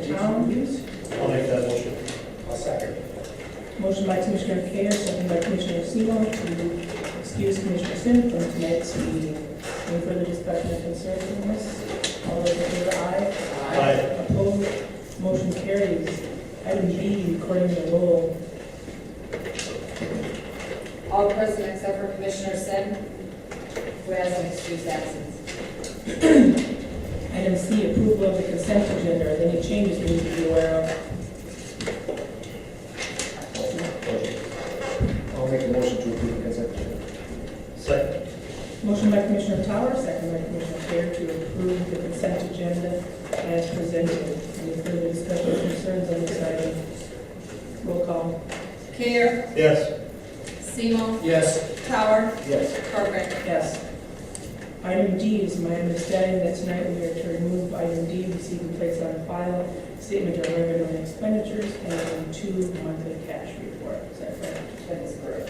Commissioner Towns. I'll make that motion. I'll second. Motion by Commissioner Kay, second by Commissioner Semo to excuse Commissioner Sim from tonight's meeting. Any further discussion or concerns on this? All those in favor, aye. Aye. Opposed? Motion carries. Item B, recording the roll. All present except for Commissioner Sin, who has an excused absence. Item C, approval of the consent agenda. Are there any changes we need to be aware of? I'll make a motion to approve the consent agenda. Second. Motion by Commissioner Tower, second by Commissioner Fair to approve the consent agenda as presented. Any further discussion or concerns on this item? Roll call. Care, Yes. Semo, Yes. Tower, Yes. Corcoran. Yes. Item D is my understanding that tonight we are to remove item D, receive and place on file, statement of revenue and expenditures, and item 2, monthly cash report. Is that correct? That is correct.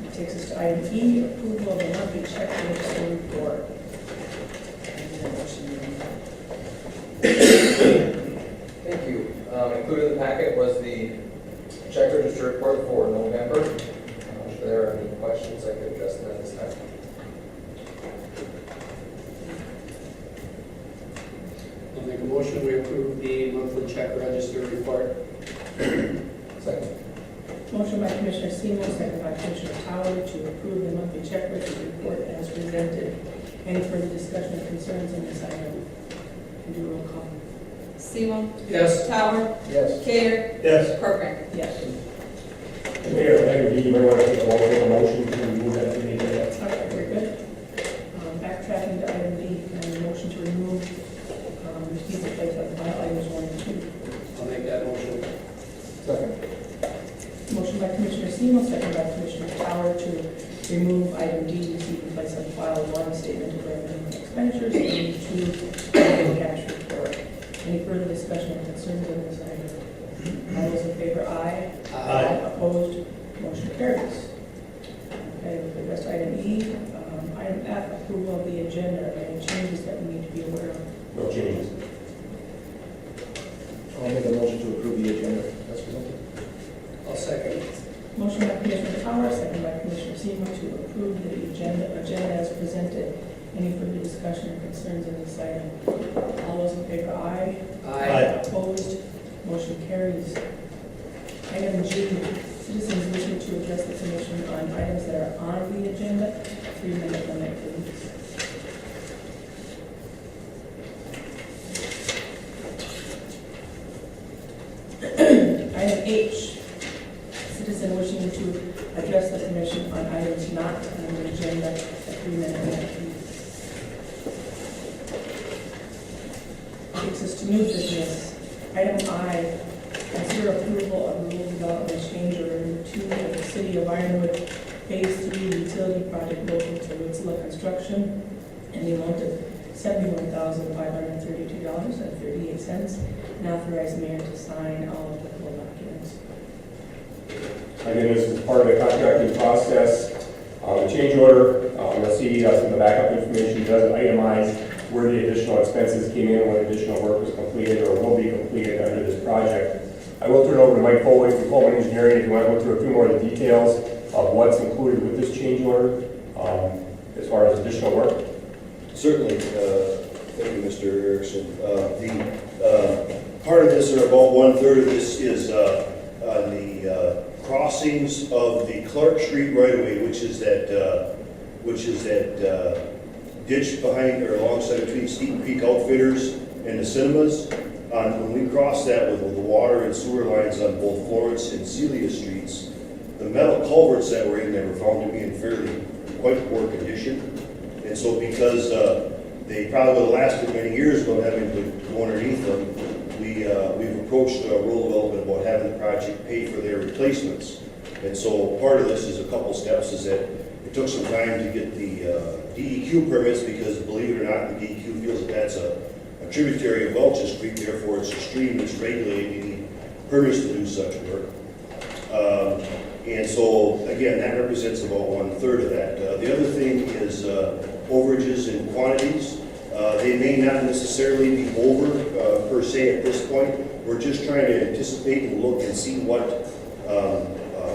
It takes us to item E, approval of the monthly check register report. Thank you. Included in the packet was the check register report for November. If there are any questions, I could address them at this time. I'll make a motion, we approve the monthly check register report. Second. Motion by Commissioner Semo, second by Commissioner Tower to approve the monthly check register report as presented. Any further discussion or concerns on this item? And do a roll call. Semo, Yes. Tower, Yes. Care, Yes. Corcoran. Yes. Mayor, item D, you might want to take a motion to remove that from the agenda. Okay, very good. Backtracking to item D, and a motion to remove, receive and place on file items 1 and 2. I'll make that motion. Second. Motion by Commissioner Semo, second by Commissioner Tower to remove item D, receive and place on file 1, statement of revenue and expenditures, and 2, monthly cash report. Any further discussion or concerns on this item? All those in favor, aye. Aye. Opposed? Motion carries. Okay, with regards to item E, item F, approval of the agenda. Are there any changes that we need to be aware of? No changes. I'll make a motion to approve the agenda as presented. I'll second. Motion by Commissioner Tower, second by Commissioner Semo to approve the agenda as presented. Any further discussion or concerns on this item? All those in favor, aye. Aye. Opposed? Motion carries. Item G, citizens wishing to address the commission on items that are on the agenda. 3-minute limit, please. Item H, citizen wishing to address the commission on items not on the agenda. A 3-minute limit, please. Takes us to new business. Item I, consider approval of rural development change order number 2 of the City of Ironwood Phase 3 utility project local to Woodsville Construction in the amount of $71,532.38, and authorize the mayor to sign all applicable documents. Again, this is part of the contracting process. The change order, you'll see some of the backup information does itemize where the additional expenses came in, when additional work was completed or will be completed under this project. I will turn it over to Mike Foley from Coleman Engineering if you want to go through a few more of the details of what's included with this change order as far as additional work. Certainly. Thank you, Mr. Erickson. The part of this, or about 1/3 of this, is on the crossings of the Clark Street right-of-way, which is that ditch behind or alongside between Steep Creek Outfitters and the cinemas. When we cross that with the water and sewer lines on both Florence and Celia Streets, the metal culverts that were in there were found to be in quite poor condition. And so because they probably would have lasted many years without having to go underneath them, we've approached rural development about having the project pay for their replacements. And so part of this is a couple steps, is that it took some time to get the DEQ permits, because believe it or not, the DEQ feels that that's a tributary of Welch's Creek, therefore it's a stream that's regulated, you need permits to do such work. And so, again, that represents about 1/3 of that. The other thing is overages and quantities. They may not necessarily be over per se at this point. We're just trying to anticipate and look and see what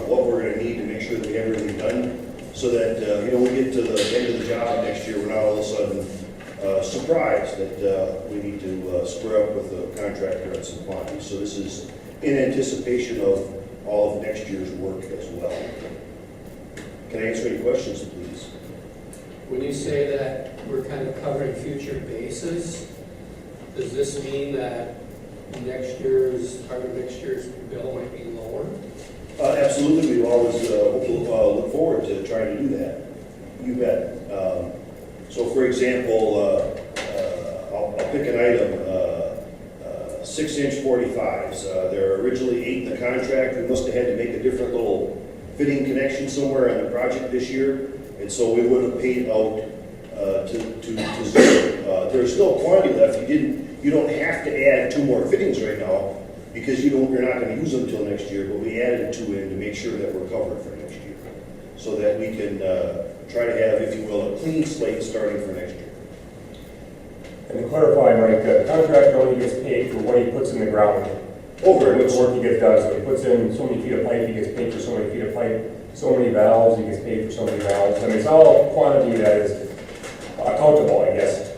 we're going to need to make sure that we have everything done, so that we get to the end of the job next year, we're not all of a sudden surprised that we need to square up with the contractor on some quantities. So this is in anticipation of all of next year's work as well. Can I answer any questions, please? When you say that we're kind of covering future bases, does this mean that part of next year's bill might be lower? Absolutely, we always look forward to trying to do that. You bet. So for example, I'll pick an item, 6-inch 45s. There are originally 8 in the contract. We must have had to make a different little fitting connection somewhere on the project this year, and so we would have paid out to zero. There's still quantity left. You don't have to add 2 more fittings right now, because you're not going to use them until next year, but we added 2 in to make sure that we're covered for next year, so that we can try to have, if you will, a clean slate starting for next year. And to clarify, Mike, the contractor only gets paid for what he puts in the ground. Over What work he gets done, so he puts in so many feet of pipe, he gets paid for so many feet of pipe, so many valves, he gets paid for so many valves. I mean, it's all quantity that is accountable, I guess.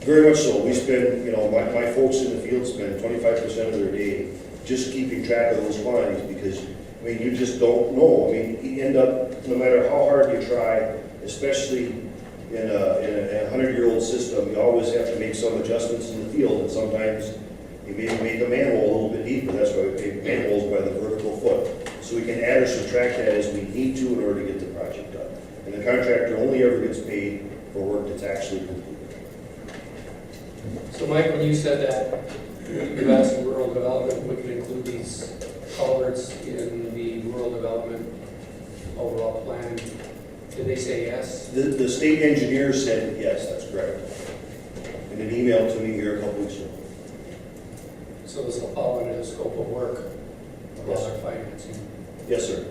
Very much so. We spend, my folks in the field spend 25% of their day just keeping track of those quantities, because, you just don't know. You end up, no matter how hard you try, especially in a 100-year-old system, you always have to make some adjustments in the field, and sometimes you maybe make a manhole a little bit deeper. That's why we make manholes by the vertical foot. So we can add or subtract that as we need to in order to get the project done. And the contractor only ever gets paid for work that's actually completed. So Mike, when you said that you've asked rural development, we could include these culverts in the rural development overall plan, did they say yes? The state engineer said yes, that's correct. In an email to me here a couple weeks ago. So this will fall under the scope of work of Yes. all our financing. Yes, sir.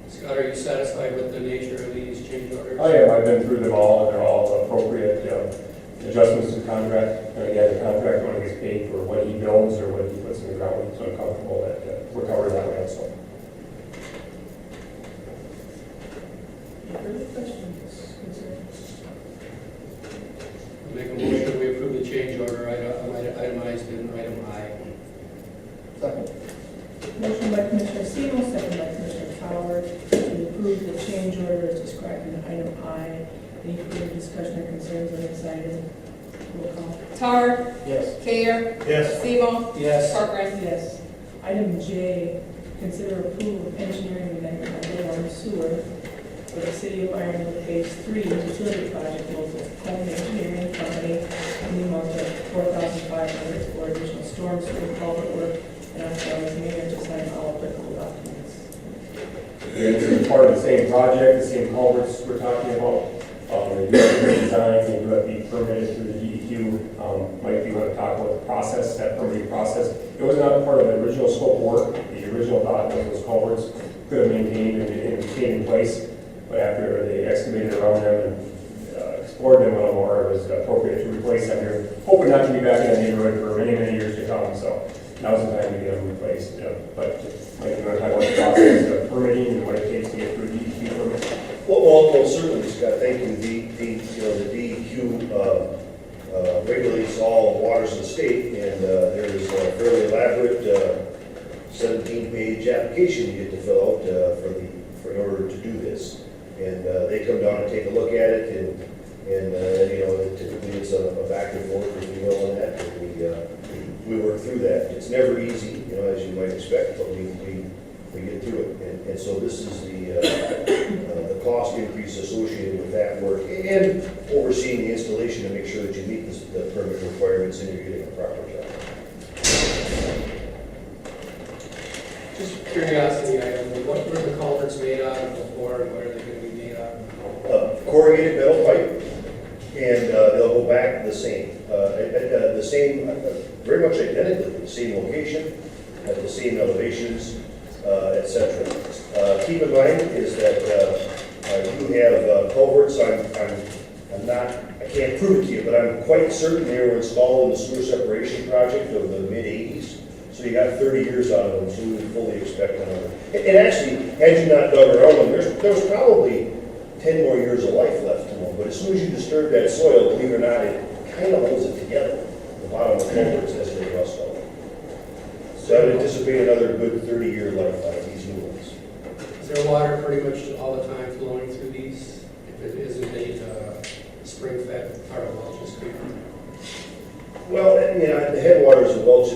Scott, are you satisfied with the nature of these change orders? Oh yeah, I've been through them all, and they're all appropriate adjustments to the contract. And again, the contractor only gets paid for what he builds or what he puts in the ground, so I'm comfortable that we're covered that way also. Any further questions, concerns? Make a motion, we approve the change order itemized in item I. Second. Motion by Commissioner Siebel, second by Commissioner Tower, to approve the change order as described in item I. Any further discussion or concerns on this item? Roll call. Tower, Yes. Kayer, Yes. Sebo, Yes. Corcoran. Yes. Item J, consider approval of engineering amendment on water and sewer for the City of Ironwood Phase 3 utility project local comm engineering company in the amount of $4,500 for additional storm sewer culvert work, and authorize mayor to sign all applicable documents. And this is part of the same project, the same culverts we're talking about. They do have to design, they do have to be permitted through the DEQ. Mike, you want to talk about the process, that permitting process? It was not part of the original scope of work. The original thought was those culverts could have maintained and stayed in place, but after they excavated around them and explored them a little more, it was appropriate to replace them. We're hoping not to be back in the neighborhood for many, many years to come, so now's the time to get them replaced. But Mike, you want to talk about the process of permitting and what it takes to get through DEQ permits? Well, certainly, Scott, thank you. The DEQ regulates all waters in the state, and there is a fairly elaborate 17-page application you get to fill out in order to do this. And they come down and take a look at it, and typically it's a back and forth, if you will, on that. And we work through that. It's never easy, as you might expect, but we get through it. And so this is the cost increase associated with that work and overseeing the installation to make sure that you meet the permit requirements and you're getting a proper job. Just curiosity item, what were the culverts made out of before and what are they going to be made out of? Corrugated metal pipe, and they'll go back the same, very much identically, the same location, at the same elevations, etc. Keep in mind is that you have culverts on I can't prove it to you, but I'm quite certain they were installed in the sewer separation project of the mid-80s. So you got 30 years out of them, so we would fully expect another. And actually, had you not dug around them, there was probably 10 more years of life left to them. But as soon as you disturb that soil, believe it or not, it kind of holds it together. The bottom of the culverts as they rust out. So I would anticipate another good 30-year life out of these new ones. Is there water pretty much all the time flowing through these? If it isn't a spring-fed or a Welch's Creek? Well, you know, the headwaters of Welch,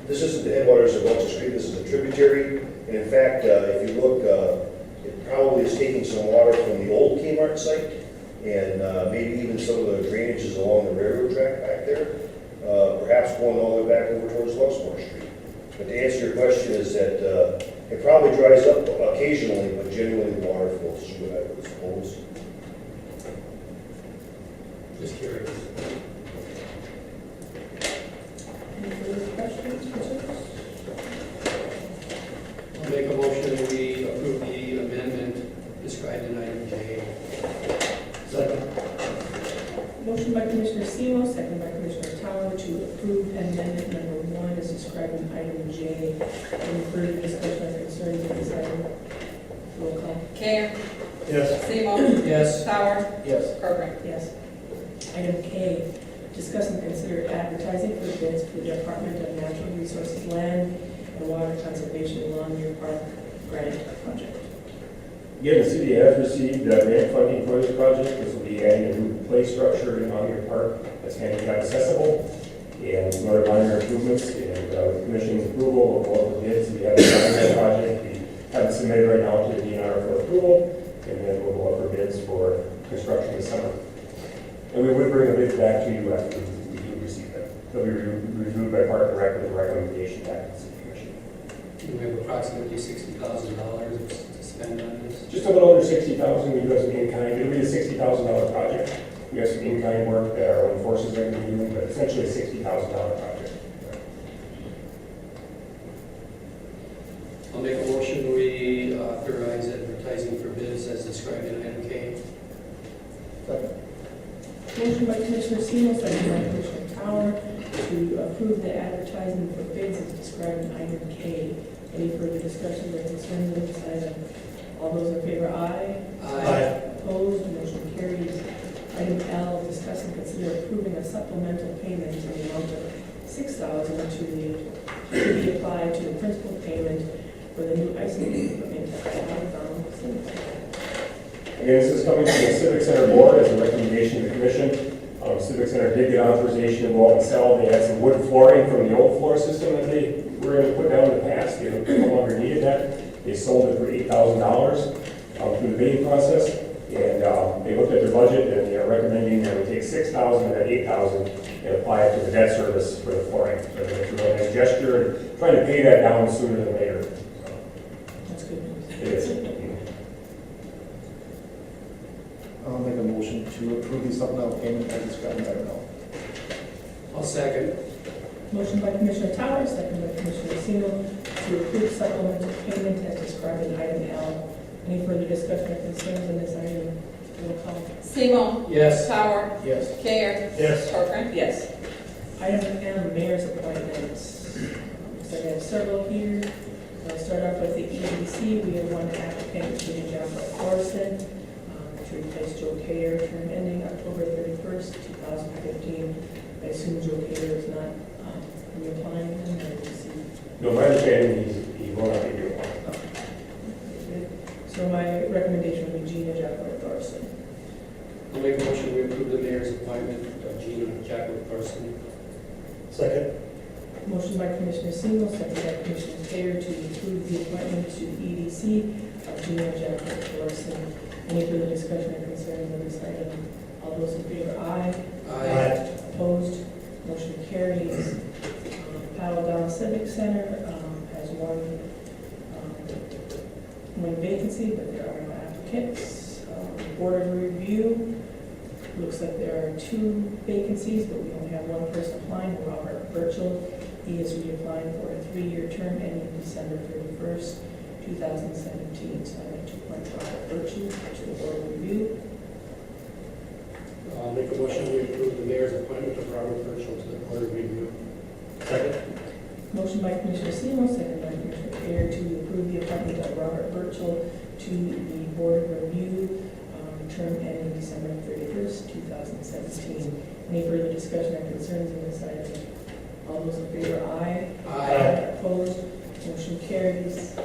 this isn't the headwaters of Welch's Creek, this is a tributary. And in fact, if you look, it probably is taking some water from the old Kmart site and maybe even some of the drainages along the railroad track back there, perhaps going all the way back over towards Luxmore Street. But to answer your question is that it probably dries up occasionally, but generally the water flows through it, I would suppose. Just curious. Any further questions, concerns? I'll make a motion that we approve the amendment described in item J. Second. Motion by Commissioner Semo, second by Commissioner Tower to approve amendment number 1 as described in item J. Any further discussion or concerns on this item? Roll call. Karen. Yes. Seymour. Yes. Sauer. Yes. Corcoran. Yes. Item K, discuss and consider advertising for bids for the Department of Natural Resources Land and Water Conservation Longyear Park Grant Project. Again, the city has received grant funding for this project. This will be adding a new play structure in Longyear Park that's handicap accessible and some other minor improvements. And with the commission's approval of all the bids, we have designed that project. We have it submitted right now to the DNR for approval, and then we'll go up for bids for construction this summer. And we would bring a bid back to you after we do receive them. They'll be reviewed by Park and Rec with a recommendation back to the city commission. We have approximately $60,000 to spend on this. Just a little under 60,000. We do have some in-kind. It'll be a $60,000 project. We have some in-kind work that our own forces are going to be doing, but essentially a $60,000 project. I'll make a motion we authorize advertising for bids as described in item K. Second. Motion by Commissioner Semo, second by Commissioner Tower to approve the advertising for bids as described in item K. Any further discussion or concerns on this item? All those in favor, aye. Opposed, motion carries. Item L, discuss and consider approving a supplemental payment in the amount of $6,000 to be applied to the principal payment for the new icing equipment at the Alabama Cemetery. Again, this is coming from the Civic Center Board as a recommendation to the commission. Civic Center did get authorization to go out and sell. They had some wood flooring from the old floor system that they were going to put down in the past. They no longer needed that. They sold it for $8,000 through the bidding process. And they looked at their budget and they are recommending that we take $6,000 of that $8,000 and apply it to the debt service for the flooring. So it's a really nice gesture and trying to pay that down sooner than later. So, That's good news. it is. I'll make a motion to approve the supplemental payment as described in item L. I'll second. Motion by Commissioner Tower, second by Commissioner Semo to approve supplemental payment as described in item L. Any further discussion or concerns on this item? Roll call. Seymour. Yes. Sauer. Yes. Karen. Yes. Corcoran. Yes. Item M, mayor's appointments. So I have several here. I'll start off with the EDC. We have one applicant, Judy Jennifer Orson, to replace Joe Kayer, term ending October 31st, 2015. I assume Joe Kayer is not reapplying then, or is he? No, my understanding he will not be reappointed. So my recommendation would be Gina Jacqueline Thorson. I'll make a motion we approve the mayor's appointment of Gina Jackwood Thorson. Second. Motion by Commissioner Semo, second by Commissioner Kayer to approve the appointment to the EDC of Gina Jacqueline Thorson. Any further discussion or concerns on this item? All those in favor, aye. Opposed, motion carries. Powell Civic Center has one vacancy, but there are no applicants. Board of Review, looks like there are 2 vacancies, but we only have one person applying, Robert Birchall. He is reapplying for a 3-year term ending December 31st, 2017. So I would like to appoint Robert Birchall to the Board of Review. I'll make a motion to approve the mayor's appointment of Robert Burchell to the Board of Review. Second. Motion by Commissioner Seymour, second by Commissioner Air to approve the appointment of Robert Burchell to the Board of Review, term ending December 31st, 2017. Any further discussion or concerns on this item? All those in favor, aye. Aye. Opposed, motion carries.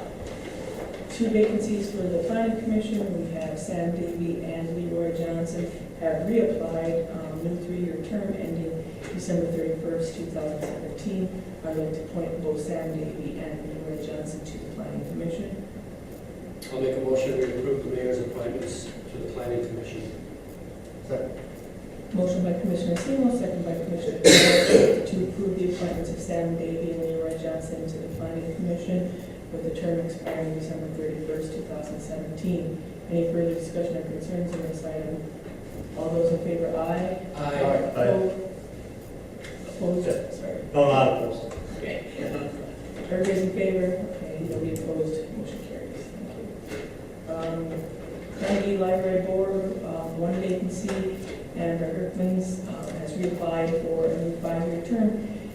2 vacancies for the Planning Commission. We have Sam Davy and Leroy Johnson have reapplied, new 3-year term ending December 31st, 2017. I'd like to appoint both Sam Davy and Leroy Johnson to the Planning Commission. I'll make a motion to approve the mayor's appointments to the planning commission. Second. Motion by Commissioner Seymour, second by Commissioner Air to approve the appointments of Sam Davy and Leroy Johnson to the Planning Commission with the term expiring December 31st, 2017. Any further discussion or concerns on this item? All those in favor, aye. Aye. Opposed? Sorry. No, not opposed. Okay. Everybody's in favor? Okay, nobody opposed, motion carries. Thank you. Carnegie Library Board, 1 vacancy, and Herkmans has reapplied for a new 5-year term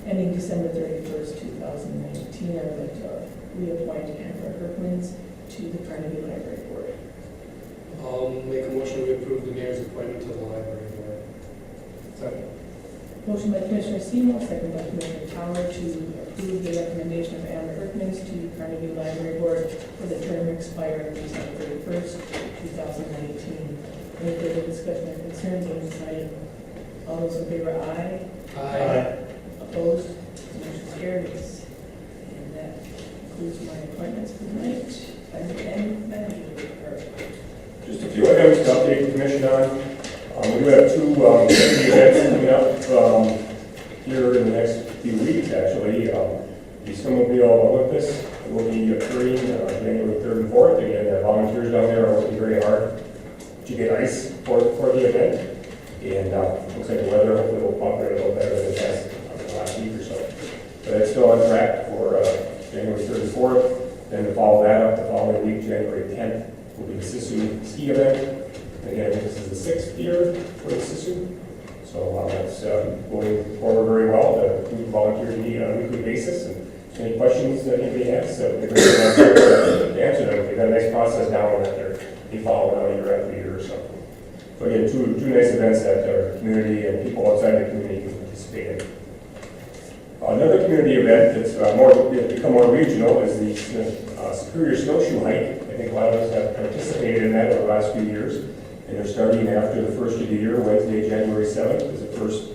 ending December 31st, 2019. I would like to reappoint Amber Herkmans to the Carnegie Library Board. I'll make a motion to approve the mayor's appointment to the library board. Second. Motion by Commissioner Seymour, second by Commissioner Tower to approve the recommendation of Amber Herkmans to the Carnegie Library Board for the term expiring December 31st, 2019. Any further discussion or concerns on this item? All those in favor, aye. Opposed? Motion carries. And that concludes my appointments for tonight. And manager report. Just a few items to update the commission on. We do have 2 events coming up here in the next few weeks, actually. The Snowmobile Olympus will be occurring January 3rd and 4th. Again, the volunteers down there are working very hard to get ice for the event. And looks like the weather hopefully will cooperate a little better than it has the last week or so. But it's still on track for January 3rd and 4th. Then to follow that up, the following week, January 10th, will be the Sisu ski event. Again, this is the 6th year for the Sisu. So that's going forward very well. We volunteer to meet on a weekly basis. And any questions that anybody has, they're going to answer them. They've got a nice process down that they follow now year after year or so. So again, two nice events that our community and people outside the community can participate in. Another community event that's become more regional is the Superior Snowshoe Hike. I think a lot of us have participated in that over the last few years. And they're starting after the first of the year, Wednesday, January 7th is the first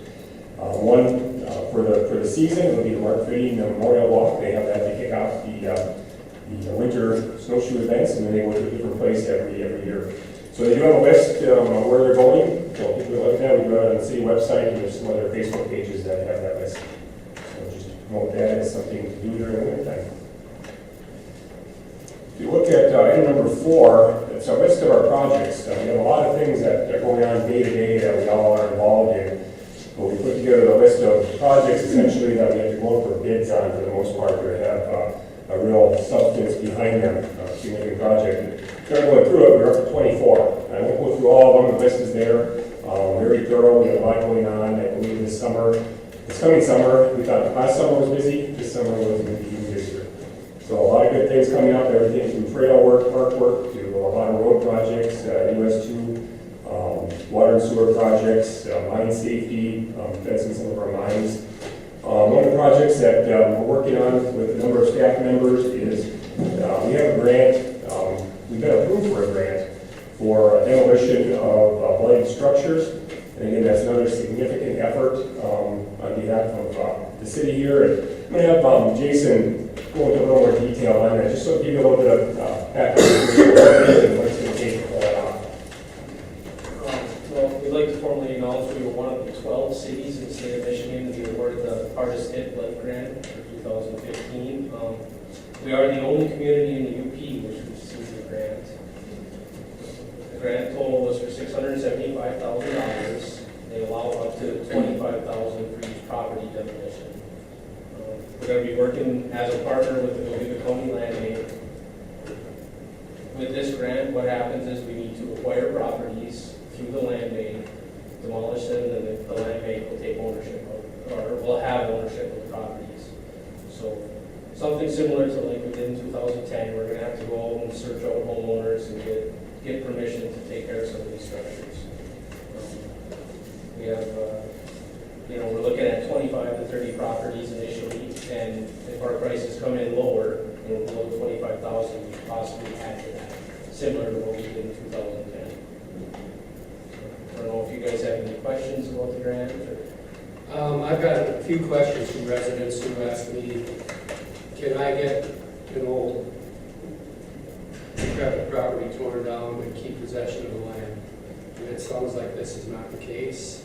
one for the season. It'll be the Mark Fitting Memorial Walk. They have that to kick off the winter snowshoe events, and then they go to a different place every year. So they do have a list where they're going. So if you look at that, we go on the city website, and there's some other Facebook pages that have that list. So just to promote that as something to do during the winter time. If you look at item number 4, it's a list of our projects. We have a lot of things that are going on day to day that we all are involved in. But we put together a list of projects essentially that we have to go for bids on for the most part to have a real substance behind them, a significant project. Kind of going through it, we're up to 24. I won't go through all of them, the list is there. Very thorough, we have a lot going on. I believe this coming summer, we thought last summer was busy, this summer was going to be even busier. So a lot of good things coming up, everything from trail work, park work, to a lot of road projects, US 2, water and sewer projects, mine safety, fencing some of our mines. One of the projects that we're working on with a number of staff members is we have a grant, we've been approved for a grant for demolition of blighted structures. And again, that's another significant effort on behalf of the city here. And I'm going to have Jason go into a little more detail on that, just so to give you a little bit of background and what it's going to take to pull that off. Well, we'd like to formally acknowledge we were one of the 12 cities in the state of Michigan to be awarded the hardest hit blight grant for 2015. We are the only community in the UP which received the grant. The grant total was for $675,000. They allow up to $25,000 for each property demolition. We're going to be working as a partner with the County Land Bank. With this grant, what happens is we need to acquire properties through the land bank. demolish them, then the land bank will take ownership of, or will have ownership of the properties. So something similar to like we did in 2010, we're gonna have to go out and search out homeowners and get permission to take care of some of these structures. We have, we're looking at 25 to 30 properties initially, and if our prices come in lower, below 25,000, we could possibly add to that, similar to what we did in 2010. I don't know if you guys have any questions about the grant, or? I've got a few questions from residents who asked me, can I get an old decrepit property torn down and keep possession of the land? And it sounds like this is not the case.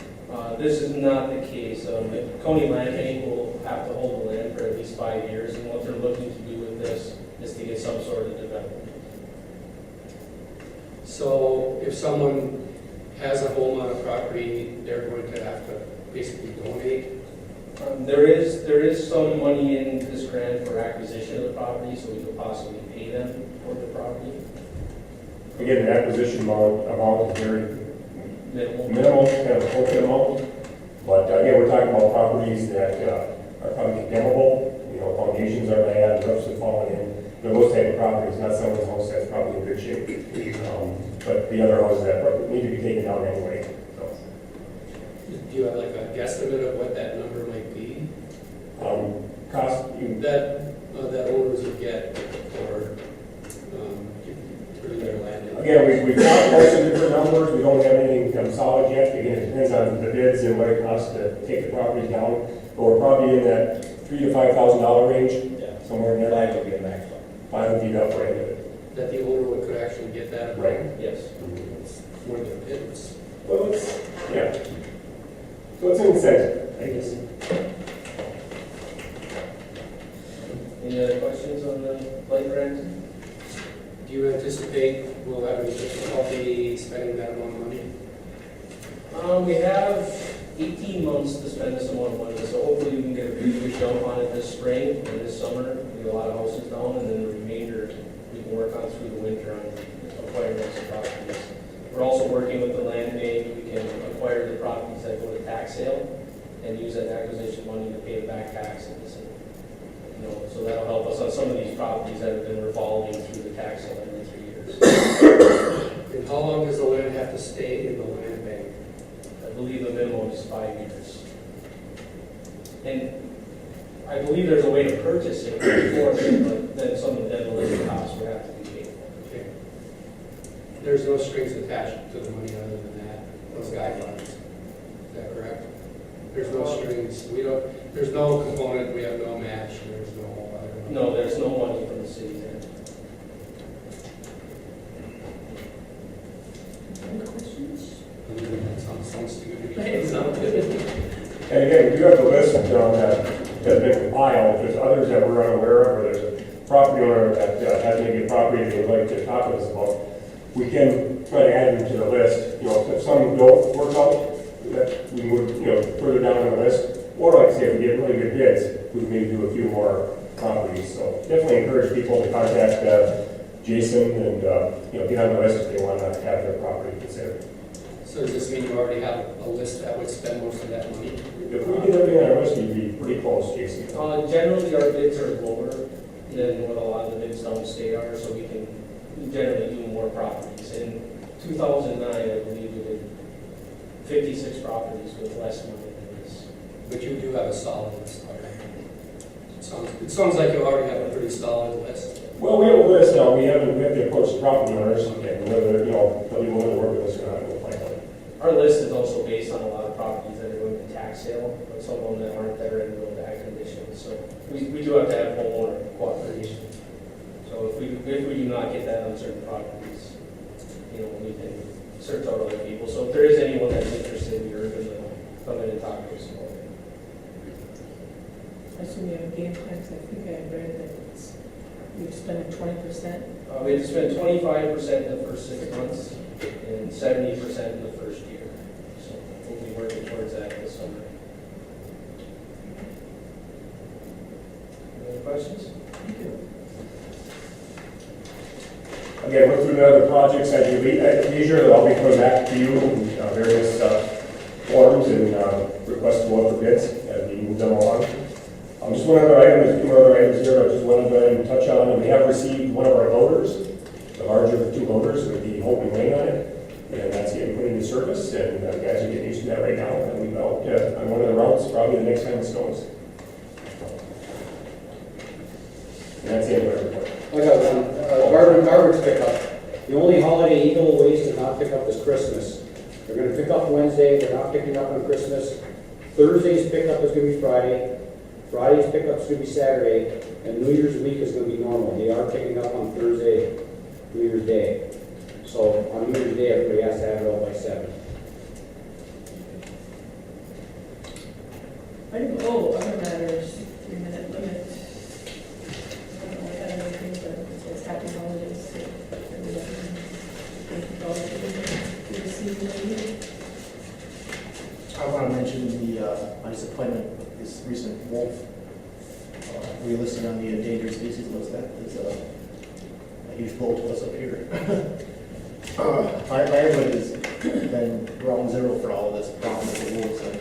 This is not the case. The county land bank will have to hold the land for at least 5 years, and what they're looking to do with this is to get some sort of development. So if someone has a home on a property, they're going to have to basically donate? There is some money in this grant for acquisition of the property, so we could possibly pay them for the property. Again, the acquisition amount is very Minimal. kind of a token amount. But again, we're talking about properties that are probably condemnable, foundations are bad, roofs have fallen in. Those type of properties, not someone's house that's probably in good shape. But the other houses that probably need to be taken down anyway. So, Do you have like a guesstimate of what that number might be? cost, That owners would get for their land? again, we've got most of the different numbers. We don't have anything solid yet. Again, it depends on the bids and what it costs to take the property down. But we're probably in that $3,000 to $5,000 range, somewhere in there. 5 would be a maximum. 5 would be the upper end of it. That the owner could actually get that? Right. Yes. For the bids? Well, yeah. So it's an incentive, I guess. Any other questions on the light grant? Do you anticipate we'll have any difficulty spending that amount of money? We have 18 months to spend this amount of money, so hopefully we can get a pretty good jump on it this spring or this summer. We get a lot of houses down, and then the remainder we can work on through the winter on acquiring those properties. We're also working with the land bank. We can acquire the properties that go to tax sale and use that acquisition money to pay the back taxes. And, so that'll help us on some of these properties that have been revolving through the tax sale every 3 years. And how long does the land have to stay in the land bank? I believe the minimum is 5 years. And I believe there's a way to purchase it before, but then some of the demolition costs would have to be paid for. Okay. There's no strings attached to the money other than that, those guidelines. Is that correct? There's no strings. There's no component, we have no match, there's no, I don't know. No, there's no money from the city there. Any questions? Sounds stupid. It sounds good. And again, we do have a list that has been compiled. If there's others that we're unaware of, or there's a property owner that has maybe a property that they'd like to talk to us about, we can try to add them to the list. If some don't work out, that we would, further down on the list. Or like I say, if we get really good bids, we may do a few more properties. So definitely encourage people to contact Jason and, get on the list if they want to have their property considered. So does this mean you already have a list that would spend most of that money? If we did everything on our list, we'd be pretty close, Jason. Generally, our bids are lower than what a lot of the bids downstate are, so we can generally do more properties. In 2009, I believe we did 56 properties with less money than this. But you do have a solid list, okay? It sounds like you already have a pretty solid list. Well, we have a list now. We have to approach the property owners and whether, they'll be willing to work with us or not. We'll find out. Our list is also based on a lot of properties that are going to tax sale, but some of them that aren't, that are in real bad condition. So we do have to have homeowner cooperation. So if we do not get that on certain properties, we can search out other people. So if there is anyone that's interested, we urge them to come in and talk to us about it. I assume you have a game plan, because I think I read that you're spending 20%. We have to spend 25% in the first 6 months and 70% in the first year. So we'll be working towards that this summer. Any other questions? Thank you. Again, look through the other projects at your leisure. I'll be coming back to you, various forms and request to go out for bids as we move them along. Just one other item, there's a few more other items here, I just wanted to touch on, and we have received one of our loaders, the larger of the two loaders with the Hope and Wayne on it, and that's getting put into service, and guys are getting used to that right now, and we've out on one of the routes, probably the next time it snows. And that's the end of my report. I got one, garbage pickup. The only holiday Eagle Waste does not pick up is Christmas. They're gonna pick up Wednesday, they're not picking up on Christmas. Thursday's pickup is gonna be Friday. Friday's pickup is gonna be Saturday, and New Year's week is gonna be normal. They are picking up on Thursday, New Year's Day. So on New Year's Day, everybody has to have it out by 7. Item O, other matters, 3-minute limit. I don't know if I have anything, but it says happy holidays to everyone. Thank you all for receiving the meeting. I want to mention my disappointment with this recent wolf. We listed on the endangered species list. That is a huge blow to us up here. My everybody has been ground zero for all of this problem with the wolves, and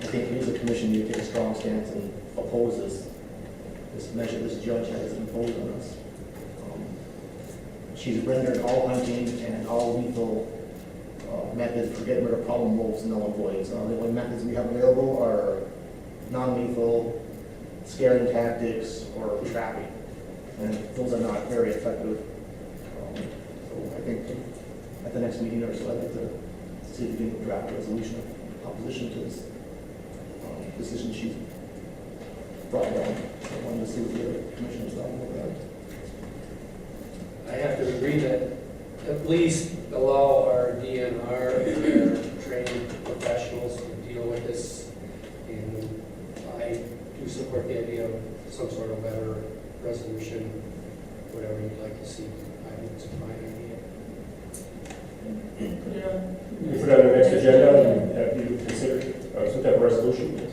I think we as a commission need to take a strong stance and oppose this measure this judge has imposed on us. She's rendered all hunting and all lethal methods for getting rid of problem wolves null and void. The only methods we have available are non-lethal, scaring tactics, or trapping, and those are not very effective. So I think at the next meeting or so, I'd like to see if we can draft a resolution of opposition to this decision she's brought down. I wanted to see what the other commissioners thought about that. I have to agree that at least allow our DNR and our trained professionals to deal with this. And I do support the idea of some sort of better resolution, whatever you'd like to see. I think it's a fine idea. Put it on. We put it on the next agenda and have you consider some type of resolution.